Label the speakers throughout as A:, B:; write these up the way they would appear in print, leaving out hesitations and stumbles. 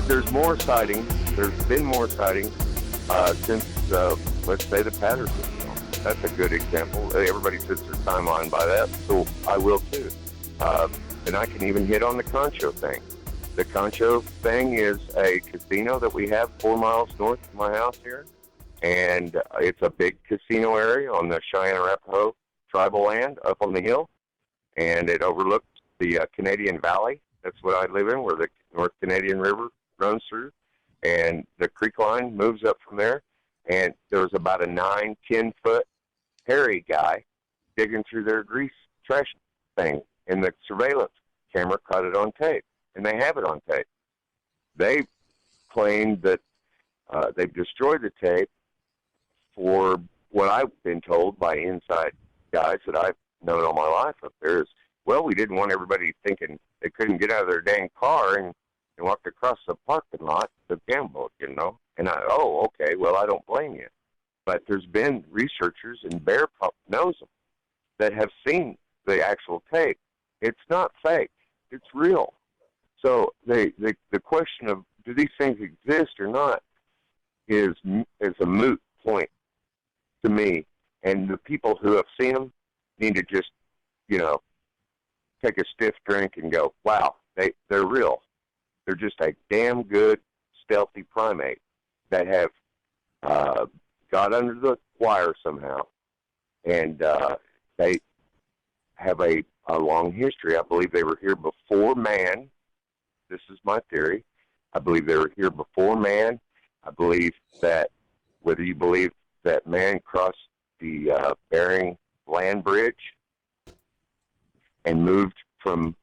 A: there's more sightings. There's been more sightings since, let's say, the Patterson film. That's a good example. Everybody sets their timeline by that, so I will too. And I can even hit on the Concho thing. The Concho thing is a casino that we have 4 miles north of my house here. And it's a big casino area on the Cheyenne Arapaho tribal land up on the hill. And it overlooks the Canadian Valley. That's what I live in, where the North Canadian River runs through. And the creek line moves up from there. And there was about a 9, 10-foot hairy guy digging through their grease trash thing. And the surveillance camera caught it on tape. And they have it on tape. They claimed that they've destroyed the tape for what I've been told by inside guys that I've known all my life up there is, well, we didn't want everybody thinking they couldn't get out of their dang car and walk across the parking lot to gamble, you know. And okay, well, I don't blame you. But there's been researchers, and Bear Pup knows them, that have seen the actual tape. It's not fake. It's real. So the question of do these things exist or not is a moot point to me. And the people who have seen them need to just, take a stiff drink and go, wow, they're real. They're just a damn good stealthy primate that have got under the wire somehow. And they have a long history. I believe they were here before man. This is my theory. I believe they were here before man. I believe that whether you believe that man crossed the Bering land bridge and moved from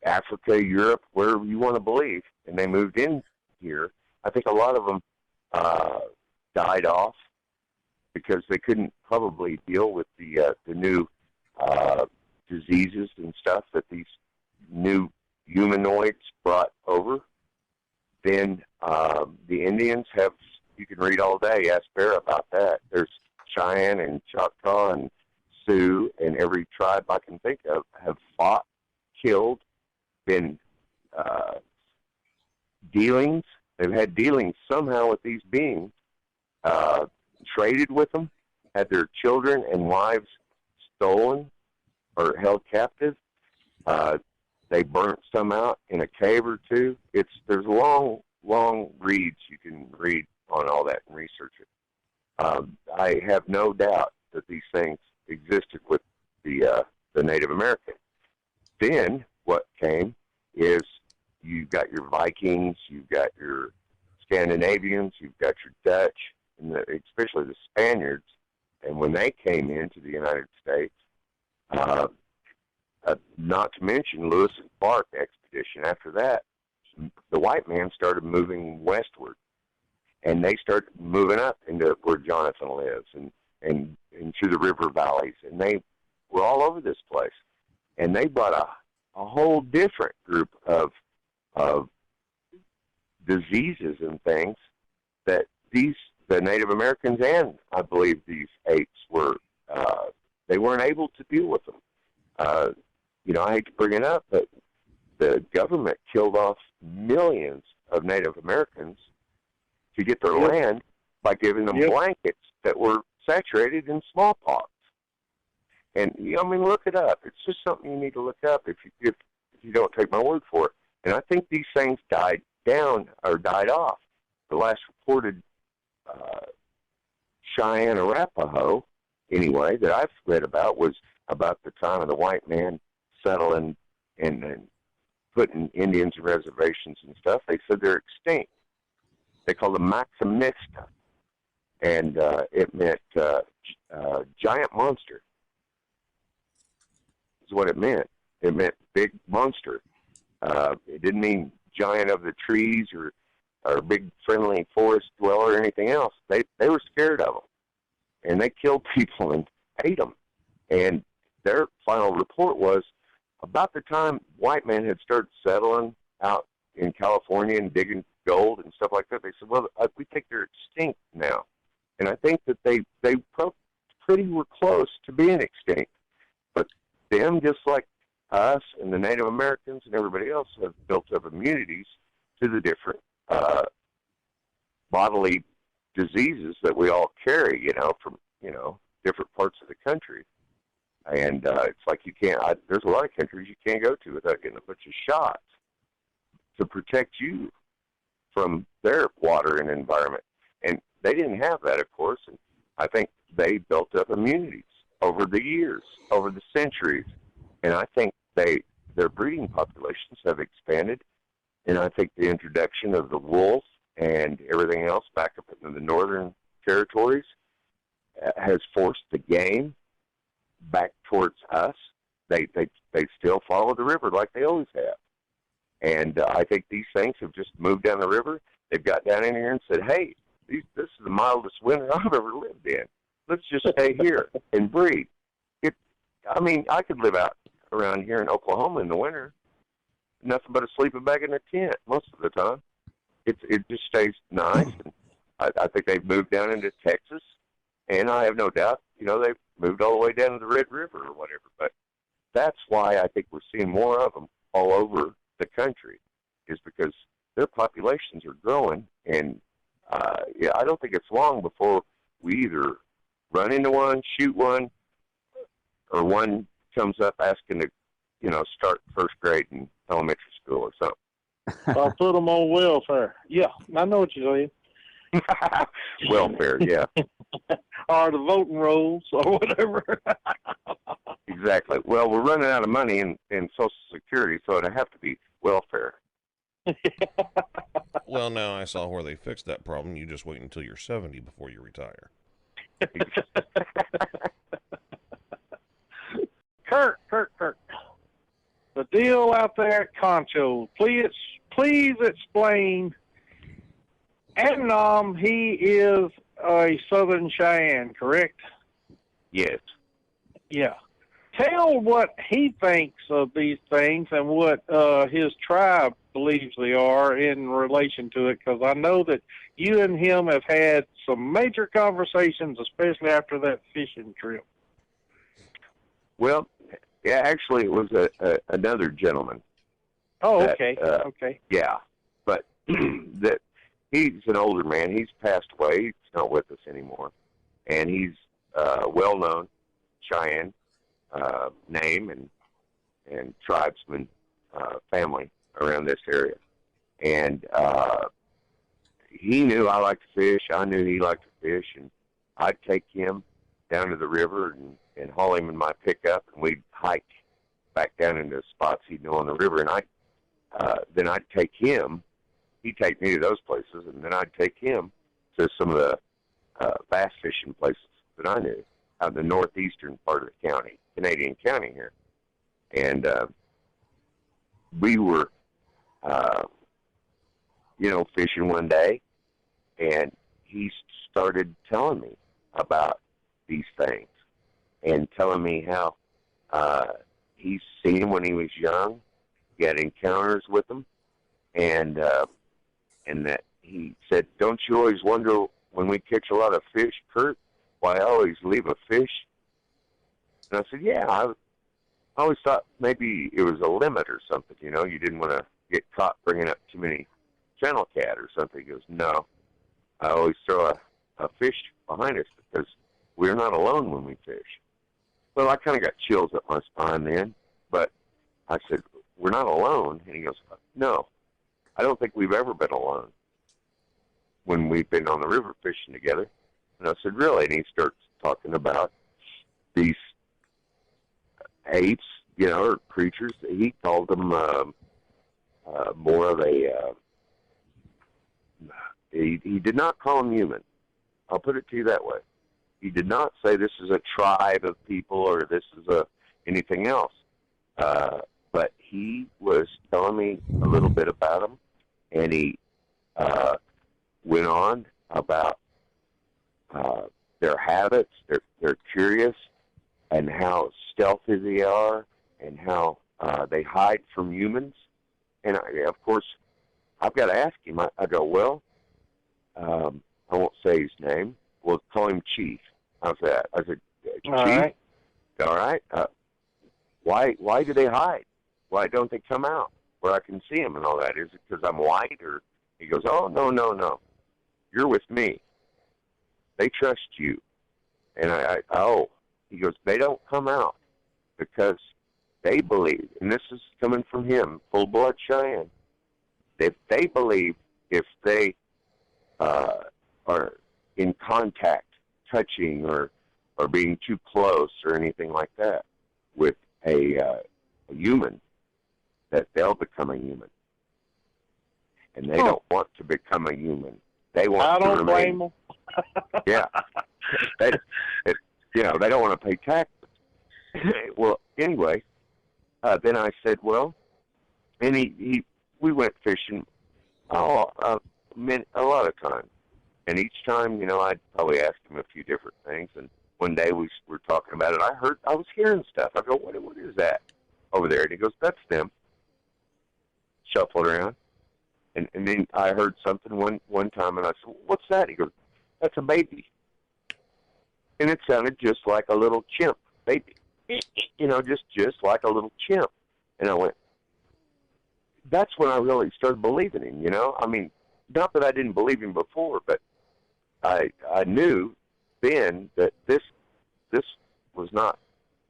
A: Africa, Europe, wherever you want to believe, and they moved in here, I think a lot of them died off because they couldn't probably deal with the new diseases and stuff that these new humanoids brought over. Then the Indians have, you can read all day, ask Bear about that. There's Cheyenne and Choctaw and Sioux and every tribe I can think of have fought, killed, been dealings. They've had dealings somehow with these beings, traded with them, had their children and wives stolen or held captive. They burnt some out in a cave or two. There's long reads you can read on all that and research it. I have no doubt that these things existed with the Native American. Then what came is you've got your Vikings, you've got your Scandinavians, you've got your Dutch, and especially the Spaniards. And when they came into the United States, not to mention Lewis and Clark expedition. After that, the white man started moving westward, and they started moving up into where Johnathan lives and through the river valleys, and they were all over this place. And they brought a whole different group of diseases and things that the Native Americans and I believe these apes were they weren't able to deal with them. I hate to bring it up, but the government killed off millions of Native Americans to get their land by giving them blankets that were saturated in smallpox. And look it up. It's just something you need to look up if you don't take my word for it. And I think these things died down or died off. The last reported Cheyenne Arapaho, anyway, that I've read about was about the time of the white man settling and putting Indians in reservations and stuff. They said they're extinct. They called them Maximista, and it meant giant monster. Is what it meant. It meant big monster. It didn't mean giant of the trees or big friendly forest dweller or anything else. They were scared of them, and they killed people and ate them. And their final report was about the time white men had started settling out in California and digging gold and stuff like that. They said, well, we think they're extinct now. And I think that they pretty were close to being extinct. But them, just like us and the Native Americans and everybody else, have built up immunities to the different bodily diseases that we all carry, from, different parts of the country. And it's like there's a lot of countries you can't go to without getting a bunch of shots to protect you from their water and environment. And they didn't have that, of course. And I think they built up immunities over the years, over the centuries. And I think their breeding populations have expanded. And I think the introduction of the wolf and everything else back up in the northern territories has forced the game back towards us. They still follow the river like they always have. And I think these things have just moved down the river. They've got down in here and said, hey, this is the mildest winter I've ever lived in. Let's just stay here and breed. I could live out around here in Oklahoma in the winter, nothing but a sleeping bag in a tent most of the time. It just stays nice. And I think they've moved down into Texas, and I have no doubt, they've moved all the way down to the Red River or whatever. But that's why I think we're seeing more of them all over the country, is because their populations are growing. And I don't think it's long before we either run into one, shoot one, or one comes up asking to, start first grade in elementary school or something.
B: I'll put them on welfare. Yeah, I know what you're saying.
A: Welfare, yeah.
B: Or the voting rolls or whatever.
A: Exactly. Well, we're running out of money in Social Security, so it'd have to be welfare.
C: Well, now I saw where they fixed that problem. You just wait until you're 70 before you retire.
B: Kurt. The deal out there at Concho. Please explain. Adnan, he is a Southern Cheyenne, correct?
A: Yes.
B: Yeah. Tell what he thinks of these things and what his tribe believes they are in relation to it, because I know that you and him have had some major conversations, especially after that fishing trip.
A: Well, yeah, actually, it was another gentleman.
B: Oh,
A: that,
B: okay. Okay.
A: Yeah, but that he's an older man. He's passed away. He's not with us anymore, and he's well-known Cheyenne name and tribesman family around this area. And he knew I liked to fish. I knew he liked to fish, and I'd take him down to the river and haul him in my pickup, and we'd hike back down into spots he'd know on the river. And then I'd take him. He'd take me to those places, and then I'd take him to some of the bass fishing places that I knew out in the northeastern part of the county, Canadian County here. And we were, fishing one day, and he started telling me about these things and telling me how he's seen them when he was young. He had encounters with them, and that he said, "Don't you always wonder when we catch a lot of fish, Kurt, why I always leave a fish?" And I said, "Yeah, I always thought maybe it was a limit or something, you didn't want to get caught bringing up too many channel cat or something." He goes, "No, I always throw a fish behind us because we're not alone when we fish." Well, I kind of got chills up my spine then, but I said, "We're not alone." And he goes, "No, I don't think we've ever been alone when we've been on the river fishing together." And I said, "Really?" And he starts talking about these apes, or creatures. He called them more of a, he did not call them human. I'll put it to you that way. He did not say this is a tribe of people or this is anything else. But he was telling me a little bit about them, and he went on about their habits. They're curious, and how stealthy they are, and how they hide from humans. And of course, I've got to ask him. I go, well, I won't say his name. We'll call him Chief. How's that? I said, Chief, all right. Why do they hide? Why don't they come out? where I can see him and all that? Is it because I'm white? Or he goes, oh, no, no, no. You're with me. They trust you. And he goes, they don't come out because they believe, and this is coming from him, full-blood Cheyenne, if they believe if they are in contact, touching or being too close or anything like that with a human, that they'll become a human. And they don't want to become a human. They want to remain. I don't blame them. Yeah. They don't want to pay taxes. Well, anyway, then I said, well, and we went fishing a lot of times. And each time, I'd probably ask him a few different things. And one day we were talking about it. I was hearing stuff. I go, what is that over there? And he goes, that's them. Shuffled around. And then I heard something one time, and I said, what's that? He goes, that's a baby. And it sounded just like a little chimp baby. Just like a little chimp. And I went, that's when I really started believing him, I mean, not that I didn't believe him before, but I knew then that this was not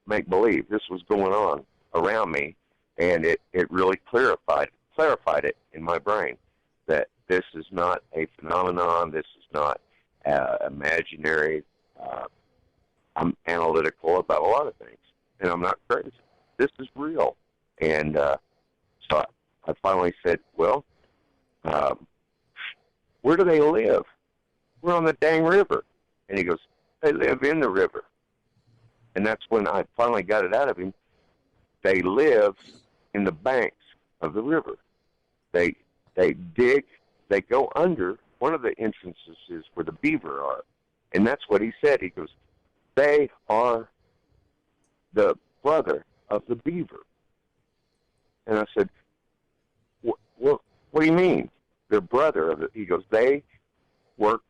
A: make-believe. This was going on around me, and it really clarified it in my brain that this is not a phenomenon. This is not imaginary. I'm analytical about a lot of things, and I'm not crazy. This is real. And so I finally said, well, where do they live? We're on the dang river. And he goes, they live in the river. And that's when I finally got it out of him. They live in the banks of the river. They dig, they go under. One of the entrances is where the beaver are. And that's what he said. He goes, they are the brother of the beaver. And I said, what do you mean? Their brother of it. He goes, they work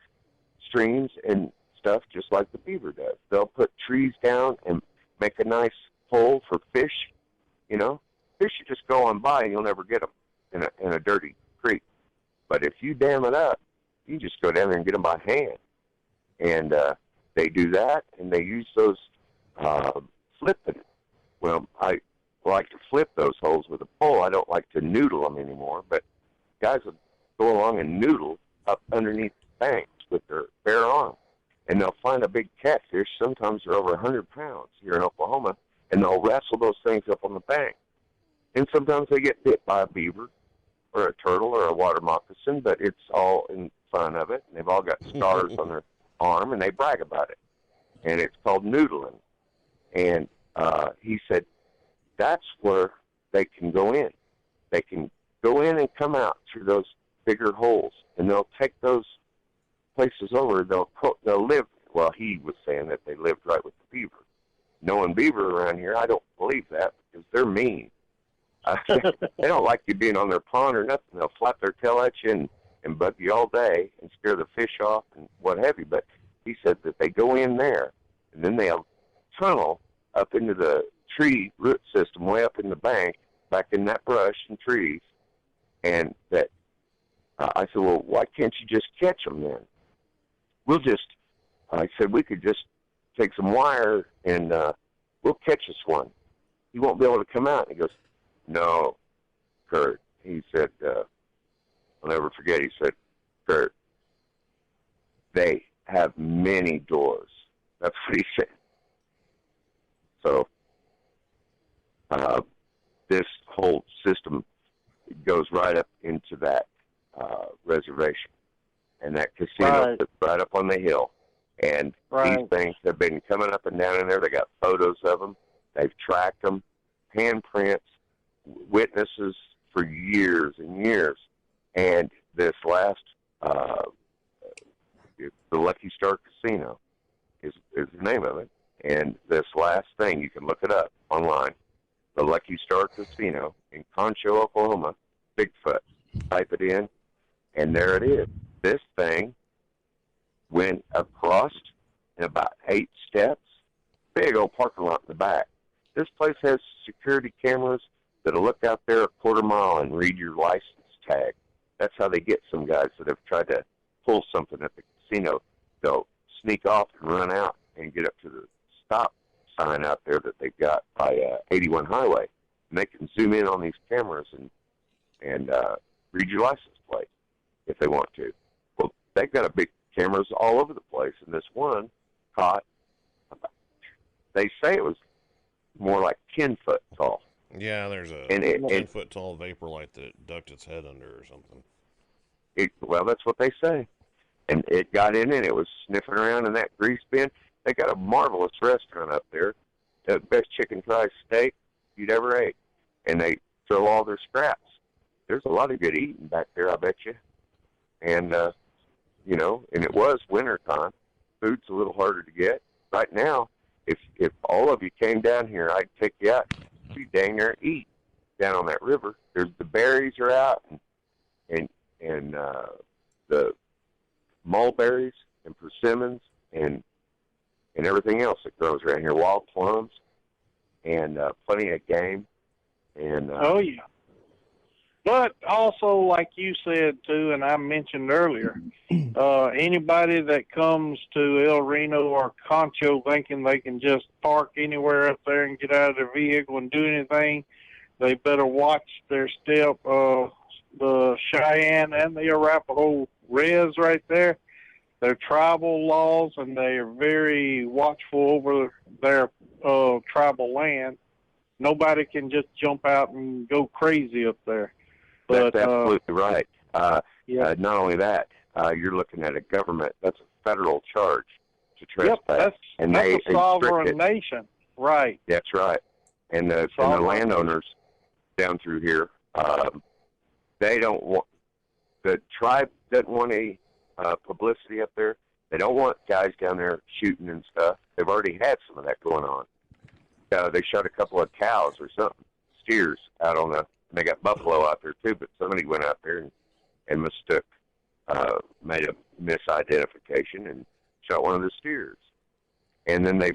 A: streams and stuff just like the beaver does. They'll put trees down and make a nice hole for fish. Fish you just go on by and you'll never get them in a dirty creek. But if you dam it up, you just go down there and get them by hand. And they do that, and they use those flipping. Well, I like to flip those holes with a pole. I don't like to noodle them anymore, but guys will go along and noodle up underneath the banks with their bare arm, and they'll find a big catfish. Sometimes they're over 100 pounds here in Oklahoma, and they'll wrestle those things up on the bank. And sometimes they get bit by a beaver or a turtle or a water moccasin, but it's all in fun of it. And they've all got scars on their arm, and they brag about it. And it's called noodling. And he said, that's where they can go in. They can go in and come out through those bigger holes, and they'll take those places over. They'll live. Well, he was saying that they lived right with the beaver. Knowing beaver around here, I don't believe that because they're mean. They don't like you being on their pond or nothing. They'll flap their tail at you and bug you all day and scare the fish off and what have you. But he said that they go in there, and then they'll tunnel up into the tree root system way up in the bank, back in that brush and trees. And that I said, well, why can't you just catch them then? I said, we could just take some wire and we'll catch us one. He won't be able to come out. And he goes, no, Kurt. He said, I'll never forget, he said, Kurt, they have many doors. That's what he said. So this whole system goes right up into that reservation. And that casino is right up on the hill. And these things have been coming up and down in there. They got photos of them. They've tracked them, handprints, witnesses for years and years. And this last, the Lucky Star Casino is the name of it. And this last thing, you can look it up online, the Lucky Star Casino in Concho, Oklahoma, Bigfoot. Type it in, and there it is. This thing went across in about 8 steps, big old parking lot in the back. This place has security cameras that'll look out there a quarter mile and read your license tag. That's how they get some guys that have tried to pull something at the casino. They'll sneak off and run out and get up to the stop sign out there that they've got by 81 Highway. And they can zoom in on these cameras and read your license plate if they want to. Well, they've got a big cameras all over the place, and this one caught, they say it was more like 10 foot tall.
C: Yeah, there's a 10-foot tall vapor light that ducked its head under or something.
A: Well, that's what they say. And it got in and it was sniffing around in that grease bin. They got a marvelous restaurant up there, the best chicken fried steak you'd ever ate. And they throw all their scraps. There's a lot of good eating back there, I bet you. And, you know, and it was winter time. Food's a little harder to get. Right now, if all of you came down here, I'd take you out. You'd dang near eat down on that river. There's the berries are out and the mulberries and persimmons and everything else that grows around here. Wild plums and plenty of game. And
B: oh yeah. But also, like you said too, and I mentioned earlier, anybody that comes to El Reno or Concho thinking they can just park anywhere up there and get out of their vehicle and do anything, they better watch their step. The Cheyenne and the Arapaho res right there, they're tribal laws, and they are very watchful over their tribal land. Nobody can just jump out and go crazy up there. But,
A: that's absolutely right.
B: Yeah.
A: Not only that, you're looking at a government, that's a federal charge to trespass.
B: Yep, that's a sovereign nation. Right.
A: That's right. And the landowners down through here, they don't want, the tribe doesn't want any publicity up there. They don't want guys down there shooting and stuff. They've already had some of that going on. They shot a couple of cows or something, steers out on the, they got buffalo out there too, but somebody went out there and mistook, made a misidentification and shot one of the steers. And then they,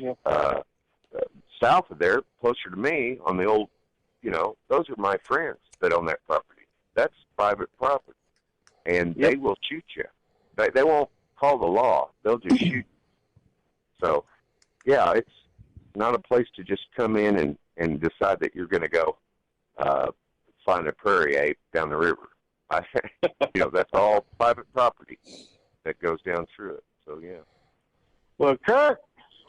A: south of there, closer to me, on the old, you know, those are my friends that own that property. That's private property. And they will shoot you. They won't call the law. They'll just shoot you. So, yeah, it's not a place to just come in and decide that you're going to go find a prairie ape down the river. You know, that's all private property that goes down through it. So, yeah.
B: Well, Kurt,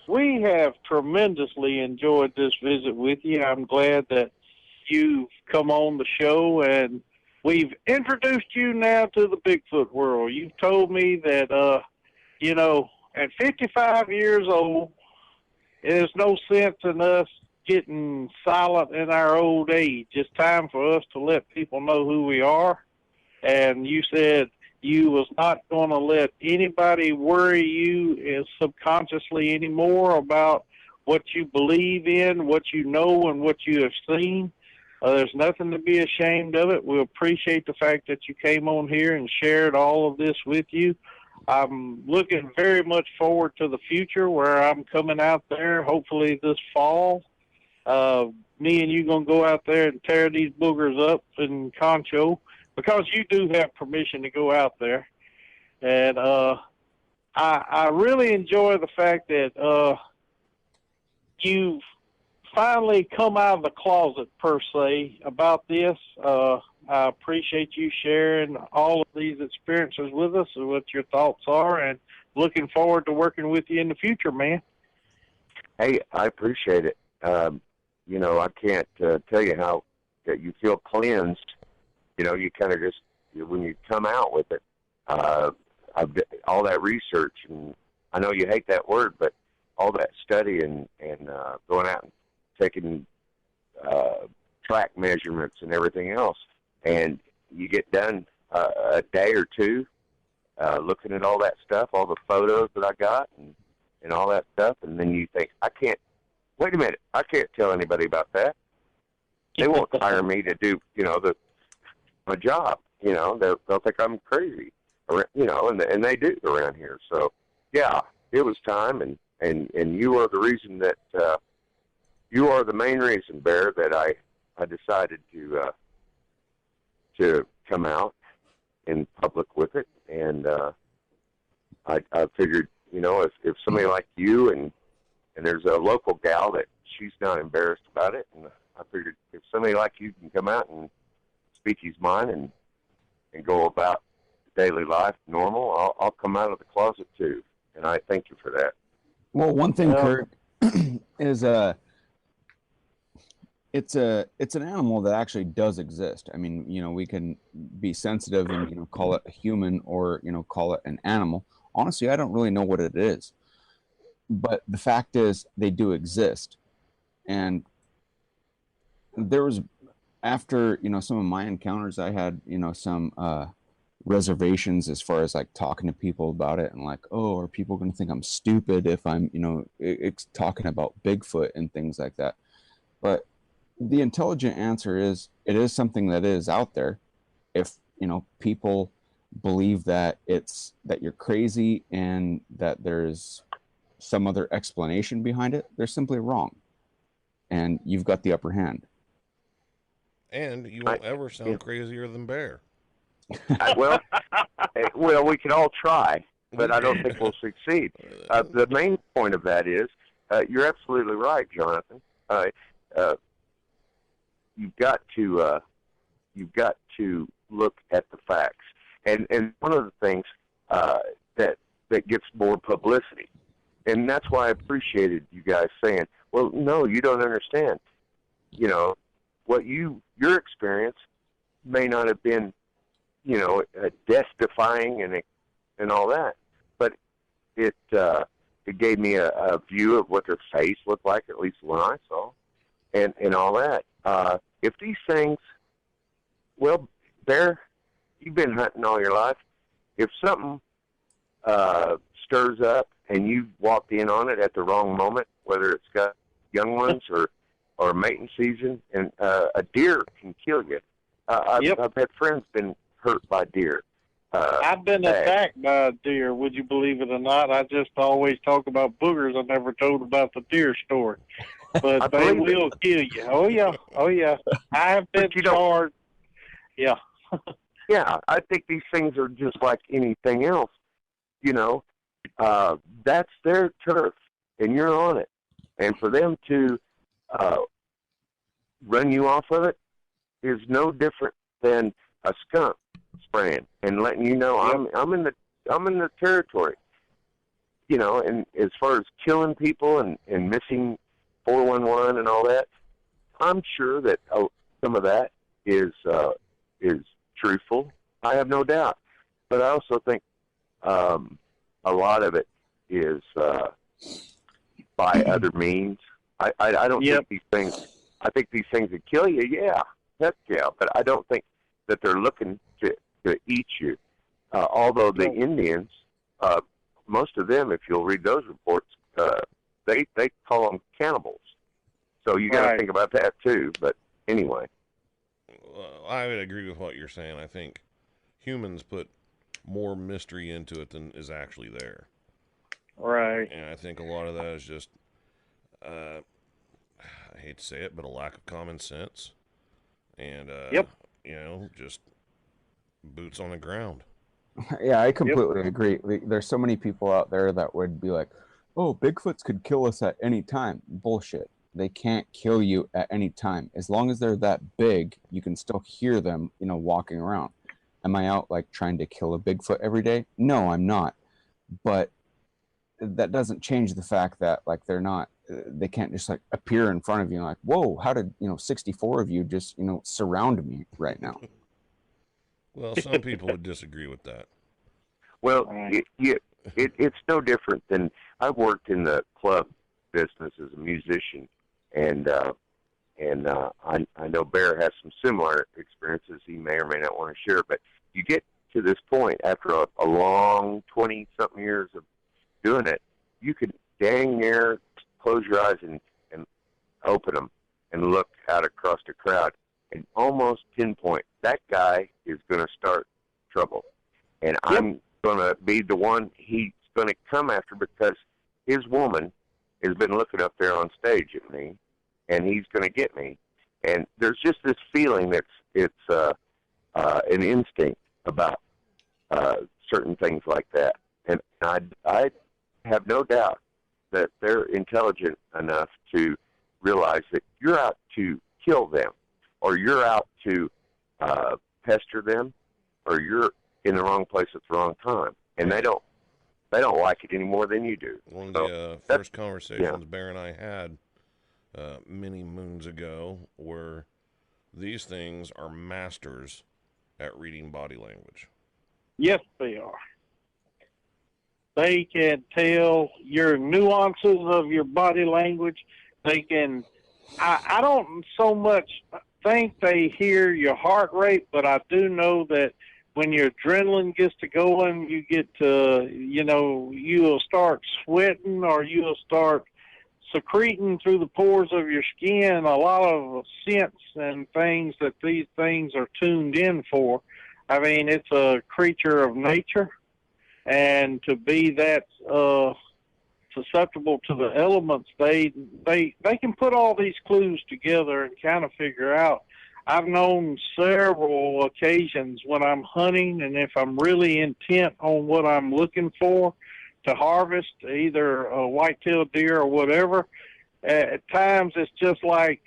B: we have tremendously enjoyed this visit with you. I'm glad that you've come on the show, and we've introduced you now to the Bigfoot world. You've told me that, you know, at 55 years old, there's no sense in us getting silent in our old age. It's time for us to let people know who we are. And you said you was not going to let anybody worry you subconsciously anymore about what you believe in, what you know, and what you have seen. There's nothing to be ashamed of it. We appreciate the fact that you came on here and shared all of this with you. I'm looking very much forward to the future where I'm coming out there, hopefully this fall. Me and you going to go out there and tear these boogers up in Concho, because you do have permission to go out there. And I really enjoy the fact that you've finally come out of the closet, per se, about this. I appreciate you sharing all of these experiences with us and what your thoughts are, and looking forward to working with you in the future, man.
A: Hey, I appreciate it. You know, I can't tell you how that you feel cleansed. You know, you kind of just, when you come out with it, all that research, and I know you hate that word, but all that study and going out and taking track measurements and everything else, and you get done a day or two looking at all that stuff, all the photos that I got and all that stuff, and then you think, wait a minute, I can't tell anybody about that. They won't hire me to do, you know, my job. You know, they'll think I'm crazy, or, you know, and they do around here. So, yeah, it was time, and you are the reason that you are the main reason, Bear, that I I decided to come out in public with it, and I figured, you know, if somebody like you and there's a local gal that she's not embarrassed about it, and I figured if somebody like you can come out and speak his mind and go about daily life normal, I'll come out of the closet too, and I thank you for that.
D: Well, one thing, Kurt, is it's an animal that actually does exist. I mean, you know, we can be sensitive and, you know, call it a human or, you know, call it an animal. Honestly, I don't really know what it is, but the fact is they do exist. And there was, after, you know, some of my encounters, I had, you know, some reservations as far as like talking to people about it, and like, oh, are people going to think I'm stupid if I'm, you know, it's talking about Bigfoot and things like that. But the intelligent answer is it is something that is out there. If, you know, people believe that you're crazy and that there's some other explanation behind it, they're simply wrong, and you've got the upper hand.
C: And you won't ever sound crazier than Bear.
A: Well, we can all try, but I don't think we'll succeed. The main point of that is, you're absolutely right, Johnathan. You've got to look at the facts, and one of the things that gets more publicity, and that's why I appreciated you guys saying, well, no, you don't understand. You know, what your experience may not have been, you know, death-defying and all that, but it gave me a view of what their face looked like, at least when I saw, and all that. If these things, well, Bear, you've been hunting all your life. If something stirs up and you walked in on it at the wrong moment, whether it's got young ones or mating season, and a deer can kill you. I've had friends been hurt by deer.
B: I've been attacked by a deer, would you believe it or not? I just always talk about boogers. I never told about the deer story. But they will kill you. Oh, yeah. Oh, yeah. I have been charged. Yeah.
A: Yeah, I think these things are just like anything else. You know, that's their turf, and you're on it. And for them to run you off of it is no different than a skunk spraying and letting you know, I'm in the territory. You know, and as far as killing people and missing 411 and all that, I'm sure that some of that is truthful. I have no doubt. But I also think a lot of it is by other means. I don't think these things. I think these things that kill you, heck yeah. But I don't think that they're looking to eat you. Although the Indians, most of them, if you'll read those reports, they call them cannibals. So you got to think about that too. But anyway,
C: I would agree with what you're saying. I think humans put more mystery into it than is actually there.
B: Right.
C: And I think a lot of that is just, I hate to say it, but a lack of common sense. And, you know, just boots on the ground.
D: Yeah, I completely agree. There's so many people out there that would be like, oh, Bigfoots could kill us at any time. Bullshit. They can't kill you at any time. As long as they're that big, you can still hear them, you know, walking around. Am I out like trying to kill a Bigfoot every day? No, I'm not. But that doesn't change the fact that like they can't just like appear in front of you and like, whoa, how did, you know, 64 of you just, you know, surround me right now?
C: Well, some people would disagree with that.
A: Well, it's no different than I've worked in the club business as a musician, and I know Bear has some similar experiences he may or may not want to share, but you get to this point after a long 20-something years of doing it, you could dang near close your eyes and open them and look out across the crowd and almost pinpoint that guy is going to start trouble. And I'm going to be the one he's going to come after because his woman has been looking up there on stage at me, and he's going to get me. And there's just this feeling it's an instinct about certain things like that. And I have no doubt that they're intelligent enough to realize that you're out to kill them, or you're out to pester them, or you're in the wrong place at the wrong time, and they don't like it any more than you do.
C: One of the first conversations Bear and I had many moons ago were these things are masters at reading body language.
B: Yes, they are. They can tell your nuances of your body language. They can, I don't so much think they hear your heart rate, but I do know that when your adrenaline gets to going, you get to, you'll start sweating, or you'll start secreting through the pores of your skin a lot of scents and things that these things are tuned in for. I mean, it's a creature of nature, and to be that susceptible to the elements, they can put all these clues together and kind of figure out. I've known several occasions when I'm hunting, and if I'm really intent on what I'm looking for to harvest, either a white-tailed deer or whatever, at times it's just like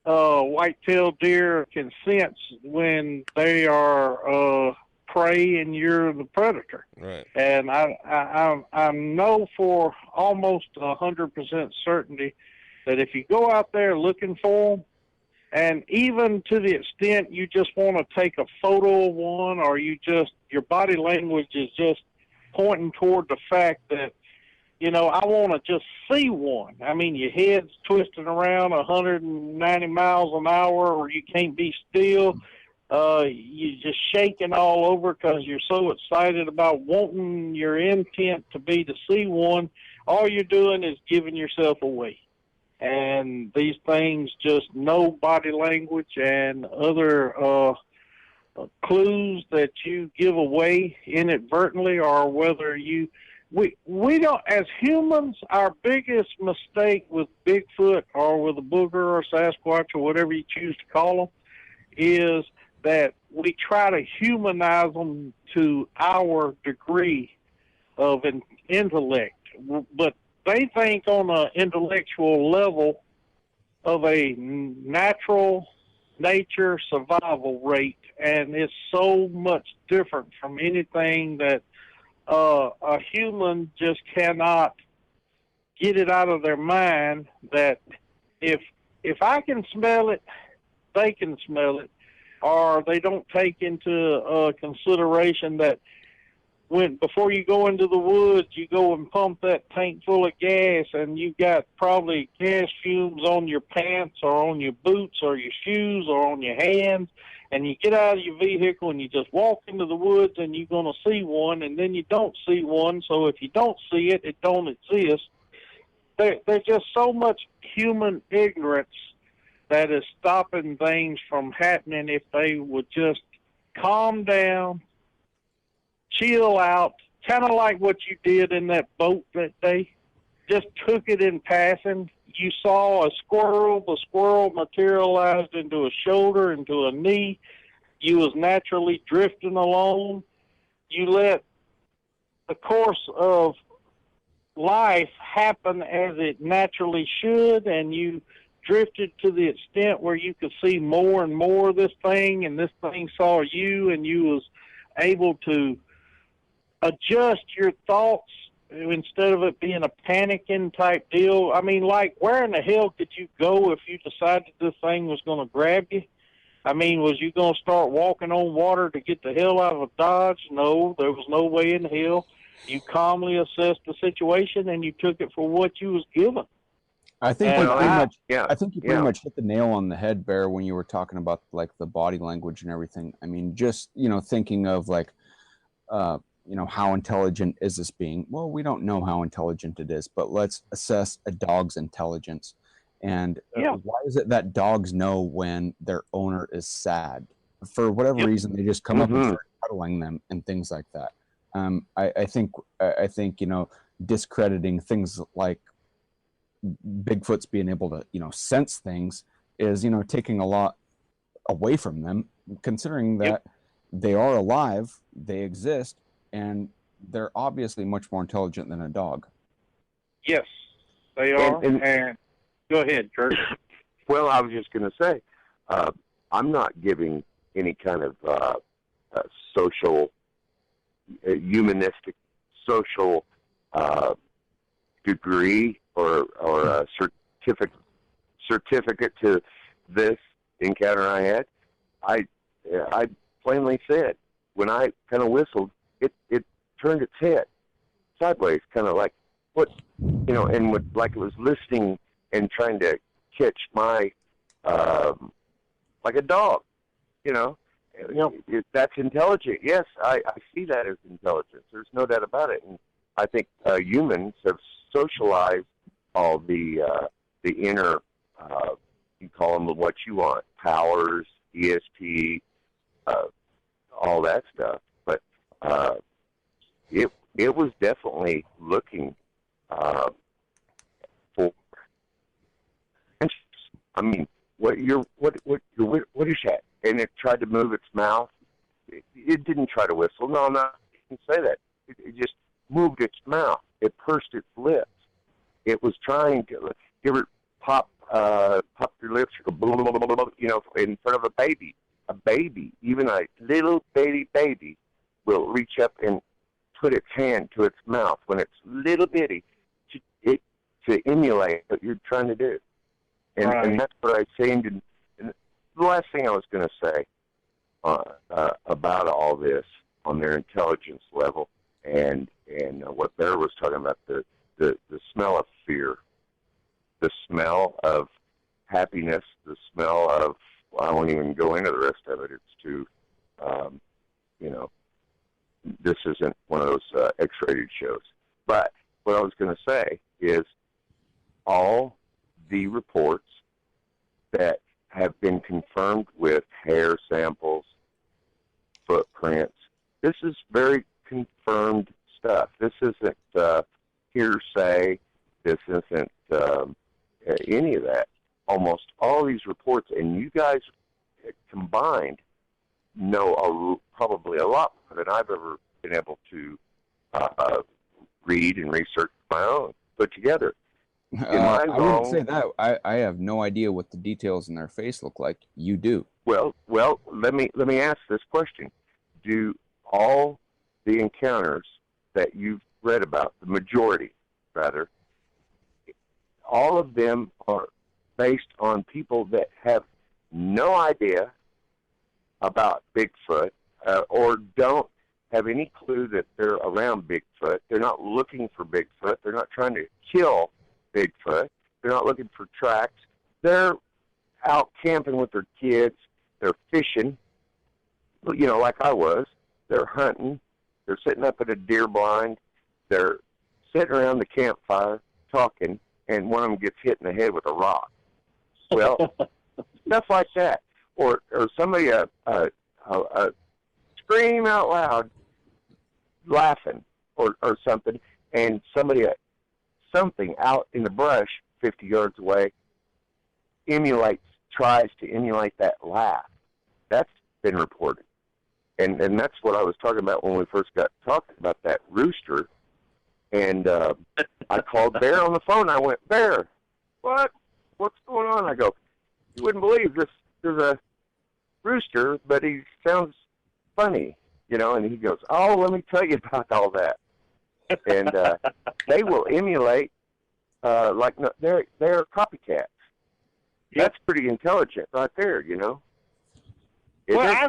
B: white-tailed deer can sense when they are prey and you're the predator.
C: Right.
B: And I know for almost 100% certainty that if you go out there looking for them, and even to the extent you just want to take a photo of one, or your body language is just pointing toward the fact that, I want to just see one. I mean, your head's twisting around 190 miles an hour, or you can't be still. You're just shaking all over because you're so excited about wanting your intent to be to see one. All you're doing is giving yourself away. And these things just know body language and other clues that you give away inadvertently, or whether we don't, as humans, our biggest mistake with Bigfoot or with a booger or Sasquatch or whatever you choose to call them is that we try to humanize them to our degree of intellect. But they think on an intellectual level of a natural nature survival rate, and it's so much different from anything that a human just cannot get it out of their mind that if I can smell it, they can smell it, or they don't take into consideration that before you go into the woods, you go and pump that tank full of gas, and you got probably gas fumes on your pants or on your boots or your shoes or on your hands, and you get out of your vehicle and you just walk into the woods and you're going to see one, and then you don't see one. So if you don't see it, it don't exist. There's just so much human ignorance that is stopping things from happening if they would just calm down, chill out, kind of like what you did in that boat that day. Just took it in passing. You saw a squirrel. The squirrel materialized into a shoulder, into a knee. You was naturally drifting along. You let the course of life happen as it naturally should, and you drifted to the extent where you could see more and more of this thing, and this thing saw you, and you was able to adjust your thoughts instead of it being a panicking type deal. I mean, like, where in the hell could you go if you decided this thing was going to grab you? I mean, was you going to start walking on water to get the hell out of Dodge? No, there was no way in hell. You calmly assessed the situation, and you took it for what you was given.
D: I think you pretty much hit the nail on the head, Bear, when you were talking about like the body language and everything. I mean, just, thinking of like, how intelligent is this being? Well, we don't know how intelligent it is, but let's assess a dog's intelligence. And why is it that dogs know when their owner is sad? For whatever reason, they just come up and start cuddling them and things like that. I think discrediting things like Bigfoot's being able to sense things is, taking a lot away from them, considering that they are alive, they exist, and they're obviously much more intelligent than a dog.
B: Yes, they are. And go ahead, Kurt.
A: Well, I was just going to say, I'm not giving any kind of social, humanistic, social degree or a certificate to this encounter I had. I plainly said, when I kind of whistled, it turned its head sideways, kind of like what, and like it was listening and trying to catch my, like a dog, That's intelligent. Yes, I see that as intelligence. There's no doubt about it. And I think humans have socialized all the inner, you call them what you want, powers, ESP, all that stuff. But it was definitely looking for. I mean, what is that? And it tried to move its mouth. It didn't try to whistle. No, I didn't say that. It just moved its mouth. It pursed its lips. It was trying to. You ever pop your lips, in front of a baby. A baby, even a little baby, will reach up and put its hand to its mouth when it's little bitty to emulate what you're trying to do. And,
B: right.
A: And that's what I was saying. And the last thing I was going to say about all this on their intelligence level and what Bear was talking about, the smell of fear, the smell of happiness, the smell of, I won't even go into the rest of it. It's too, this isn't one of those X-rated shows. But what I was going to say is all the reports that have been confirmed with hair samples, footprints, this is very confirmed stuff. This isn't hearsay. This isn't any of that. Almost all these reports, and you guys combined know probably a lot more than I've ever been able to read and research my own, put together.
D: I wouldn't say that. I have no idea what the details in their face look like. You do.
A: Well, let me ask this question. Do all the encounters that you've read about, the majority, rather, all of them are based on people that have no idea about Bigfoot or don't have any clue that they're around Bigfoot. They're not looking for Bigfoot. They're not trying to kill Bigfoot. They're not looking for tracks. They're out camping with their kids. They're fishing, like I was. They're hunting. They're sitting up at a deer blind. They're sitting around the campfire talking, and one of them gets hit in the head with a rock. Well, stuff like that. Or somebody scream out loud laughing or something, and something out in the brush 50 yards away tries to emulate that laugh. That's been reported. And that's what I was talking about when we first got talking about that rooster. And I called Bear on the phone. I went, Bear, what's going on? I go, you wouldn't believe this. There's a rooster, but he sounds funny, and he goes, oh, let me tell you about all that. And they will emulate, they're copycats. That's pretty intelligent right there,
B: Well, I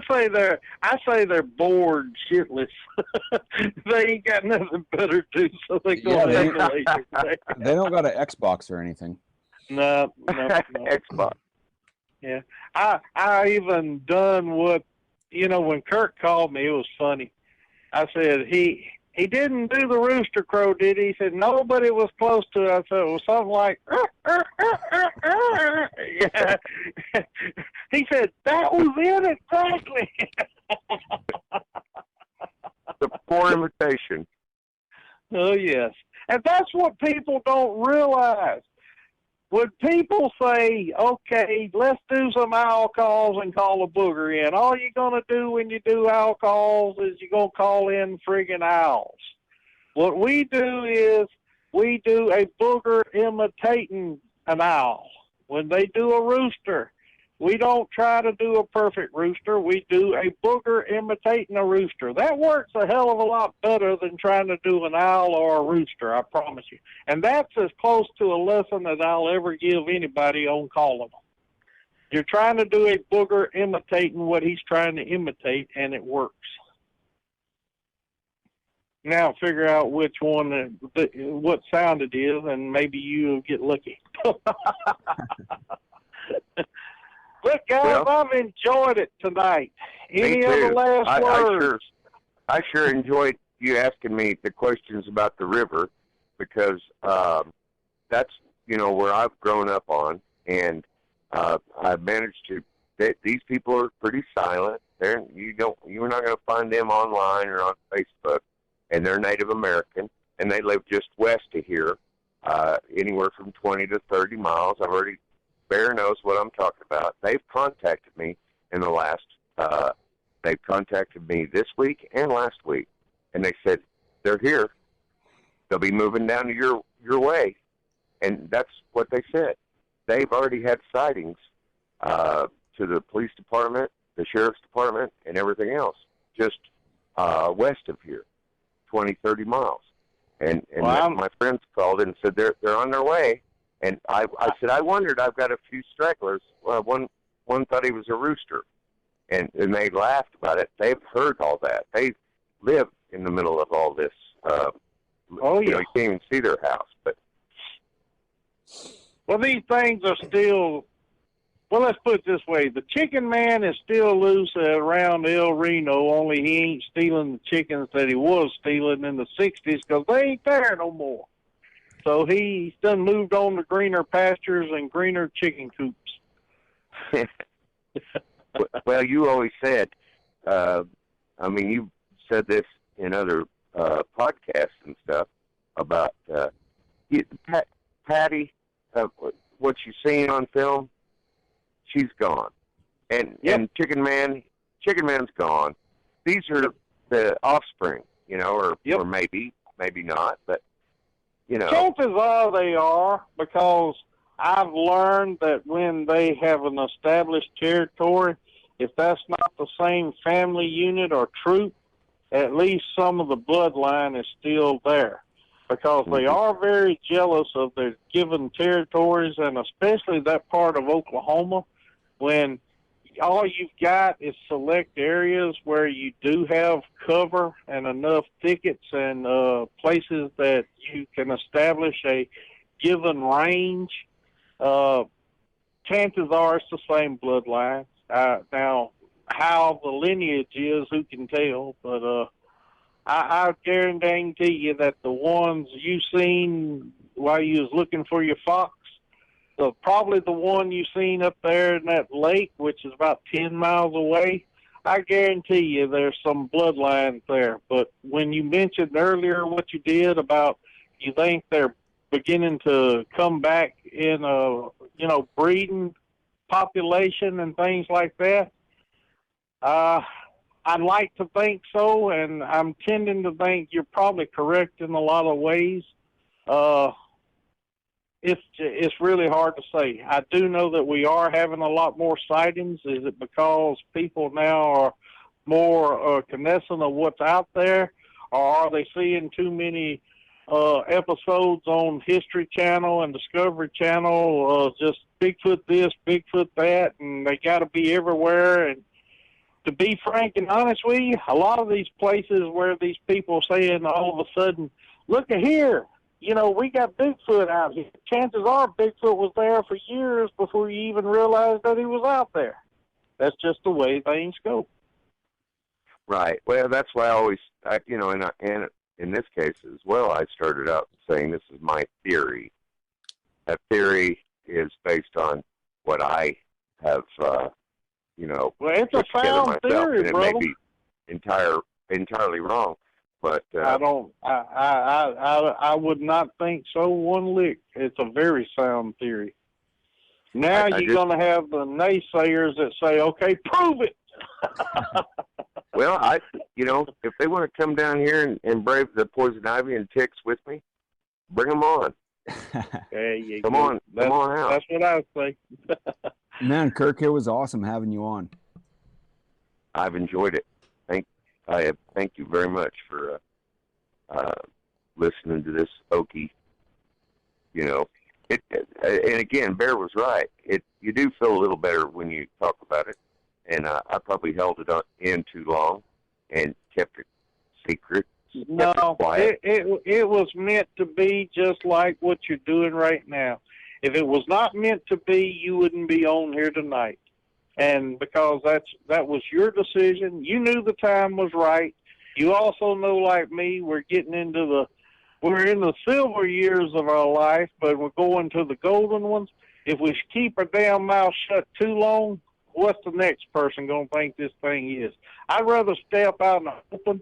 B: say they're bored shitless. They ain't got nothing better to do, so they go on emulate.
D: They don't got an Xbox or anything.
B: No.
A: Xbox.
B: Yeah, I even done what, when Kurt called me, it was funny. I said, he didn't do the rooster crow, did he? He said, no, but it was close to it. I said, it was something like, yeah. He said, that was it exactly.
A: The poor imitation.
B: Oh, yes. And that's what people don't realize. Would people say, okay, let's do some owl calls and call a booger in? All you're going to do when you do owl calls is you're going to call in friggin' owls. What we do is we do a booger imitating an owl. When they do a rooster, we don't try to do a perfect rooster. We do a booger imitating a rooster. That works a hell of a lot better than trying to do an owl or a rooster, I promise you. And that's as close to a lesson that I'll ever give anybody on calling them. You're trying to do a booger imitating what he's trying to imitate, and it works. Now figure out which one, what sound it is, and maybe you'll get lucky. Look, guys, well, I've enjoyed it tonight. Any other last words?
A: I sure enjoyed you asking me the questions about the river, because that's, you know, where I've grown up on, and I've managed to. These people are pretty silent. You're not going to find them online or on Facebook, and they're Native American, and they live just west of here, anywhere from 20 to 30 miles. Bear knows what I'm talking about. They've contacted me in the last, they've contacted me this week and last week, and they said they're here. They'll be moving down to your way, and that's what they said. They've already had sightings to the police department, the sheriff's department, and everything else, just west of here, 20, 30 miles. And wow. My friends called and said they're on their way. And I said, I wondered, I've got a few stragglers. One thought he was a rooster. And they laughed about it. They've heard all that. They live in the middle of all this.
B: Yeah.
A: You know, you can't even see their house. But
B: well, these things are still, well, let's put it this way. The Chickenman is still loose around El Reno, only he ain't stealing the chickens that he was stealing in the 60s, because they ain't there no more. So he's done moved on to greener pastures and greener chicken coops.
A: Well, you always said, I mean, you said this in other podcasts and stuff about Patty, what you've seen on film, she's gone. And Chickenman's gone. These are the offspring, you know, or maybe not, but you know.
B: Chances are they are, because I've learned that when they have an established territory, if that's not the same family unit or troop, at least some of the bloodline is still there, because they are very jealous of their given territories, and especially that part of Oklahoma, when all you've got is select areas where you do have cover and enough thickets and places that you can establish a given range. Chances are it's the same bloodline. Now, how the lineage is, who can tell? But I guarantee you that the ones you seen while you was looking for your fox, probably the one you seen up there in that lake, which is about 10 miles away, I guarantee you there's some bloodlines there. But when you mentioned earlier what you did about you think they're beginning to come back in a, you know, breeding population and things like that, I'd like to think so, and I'm tending to think you're probably correct in a lot of ways. It's really hard to say. I do know that we are having a lot more sightings. Is it because people now are more cognizant of what's out there, or are they seeing too many episodes on History Channel and Discovery Channel, just Bigfoot this, Bigfoot that, and they got to be everywhere? And to be frank and honest with you, a lot of these places where these people are saying all of a sudden, look at here, you know, we got Bigfoot out here. Chances are Bigfoot was there for years before you even realized that he was out there. That's just the way things go.
A: Right. Well, that's why I always, you know, and in this case as well, I started out saying this is my theory. That theory is based on what I have, you know,
B: well, it's a sound theory,
A: and it
B: brother.
A: may be entirely wrong. But
B: I would not think so one lick. It's a very sound theory. Now you're going to have the naysayers that say, okay, prove it.
A: Well, if they want to come down here and brave the poison ivy and ticks with me, bring them on. Come on out.
B: That's what I would say.
D: Man, Kirk, it was awesome having you on.
A: I've enjoyed it. Thank you very much for listening to this Okie. And again, Bear was right. You do feel a little better when you talk about it. And I probably held it in too long and kept it secret.
B: No, it was meant to be just like what you're doing right now. If it was not meant to be, you wouldn't be on here tonight. And because that was your decision, you knew the time was right. You also know, like me, we're in the silver years of our life, but we're going to the golden ones. If we keep our damn mouth shut too long, what's the next person going to think this thing is? I'd rather step out in the open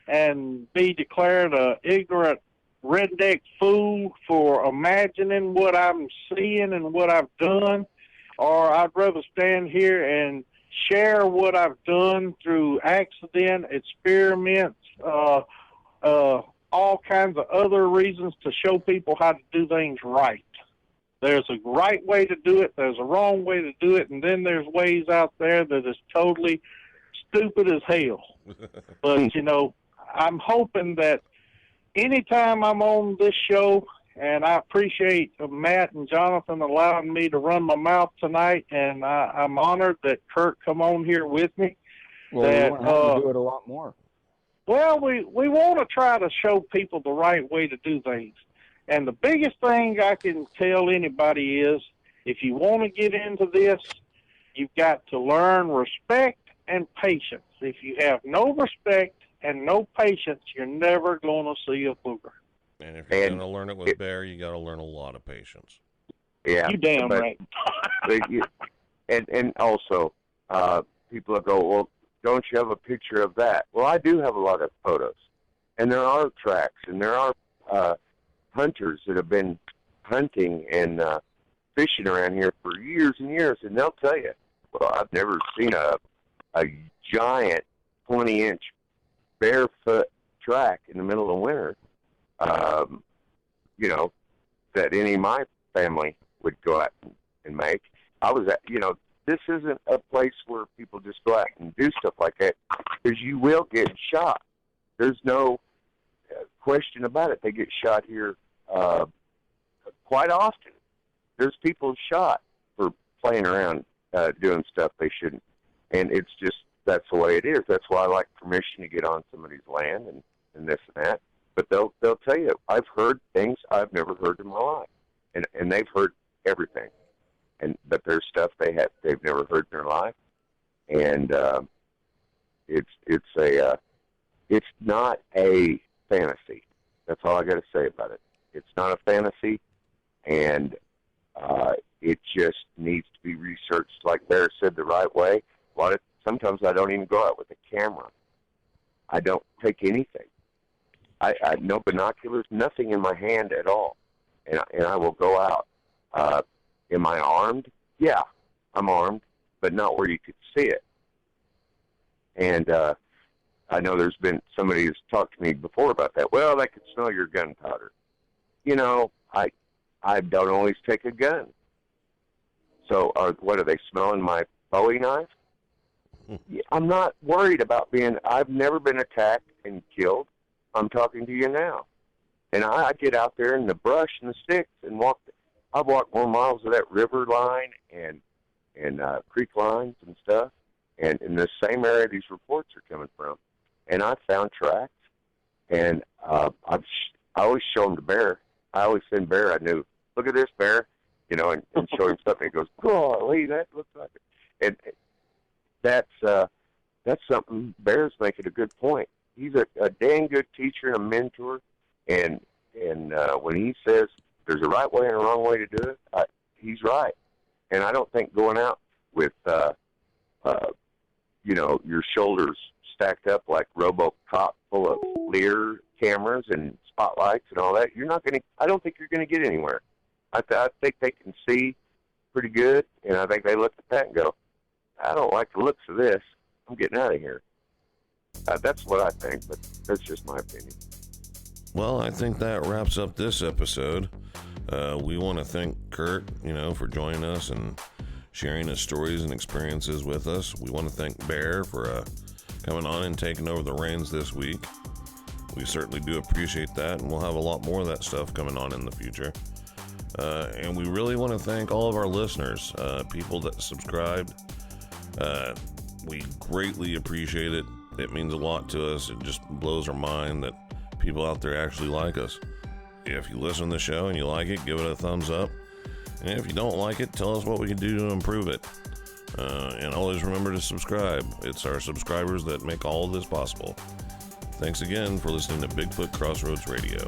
B: and be declared an ignorant redneck fool for imagining what I'm seeing and what I've done, or I'd rather stand here and share what I've done through accident, experiments, all kinds of other reasons to show people how to do things right. There's a right way to do it, there's a wrong way to do it, and then there's ways out there that is totally stupid as hell. But, I'm hoping that anytime I'm on this show, and I appreciate Matt and Johnathan allowing me to run my mouth tonight, and I'm honored that Kurt come on here with me.
D: Well, we want to have to do it a lot more.
B: Well, we want to try to show people the right way to do things. And the biggest thing I can tell anybody is, if you want to get into this, you've got to learn respect and patience. If you have no respect and no patience, you're never going to see a booger.
C: And if you're going to learn it with Bear, you got to learn a lot of patience.
A: Yeah,
B: you damn right.
A: and also, people will go, well, don't you have a picture of that? Well, I do have a lot of photos, and there are tracks, and there are hunters that have been hunting and fishing around here for years and years, and they'll tell you, well, I've never seen a giant 20-inch barefoot track in the middle of winter, that any of my family would go out and make. I was at, this isn't a place where people just go out and do stuff like that, because you will get shot. There's no question about it. They get shot here quite often. There's people shot for playing around doing stuff they shouldn't. And it's just, that's the way it is. That's why I like permission to get on somebody's land and this and that. But they'll tell you, I've heard things I've never heard in my life. And they've heard everything. But there's stuff they've never heard in their life. And it's not a fantasy. That's all I got to say about it. It's not a fantasy, and it just needs to be researched, like Bear said, the right way. Sometimes I don't even go out with a camera. I don't take anything. I no binoculars, nothing in my hand at all, and I will go out. Am I armed? Yeah, I'm armed, but not where you could see it. And I know there's been somebody who's talked to me before about that. Well, they could smell your gunpowder. I don't always take a gun. So what are they smelling, my Bowie knife? I'm not worried about I've never been attacked and killed. I'm talking to you now. And I get out there in the brush and the sticks and I've walked more miles of that river line and creek lines and stuff. And in the same area these reports are coming from. And I found tracks. And I always show them to Bear. I always send Bear, I knew, look at this, Bear, and show him something. He goes, golly, that looks like it. And that's something Bear's making a good point. He's a dang good teacher and a mentor. And when he says there's a right way and a wrong way to do it, he's right. And I don't think going out with, your shoulders stacked up like RoboCop full of Lear cameras and spotlights and all that, I don't think you're going to get anywhere. I think they can see pretty good, and I think they looked at that and go, I don't like the looks of this. I'm getting out of here. That's what I think, but that's just my opinion.
C: Well, I think that wraps up this episode. We want to thank Kurt, for joining us and sharing his stories and experiences with us. We want to thank Bear for coming on and taking over the reins this week. We certainly do appreciate that, and we'll have a lot more of that stuff coming on in the future. And we really want to thank all of our listeners, people that subscribed. We greatly appreciate it. It means a lot to us. It just blows our mind that people out there actually like us. If you listen to the show and you like it, give it a thumbs up. And if you don't like it, tell us what we can do to improve it. And always remember to subscribe. It's our subscribers that make all of this possible. Thanks again for listening to Bigfoot Crossroads Radio.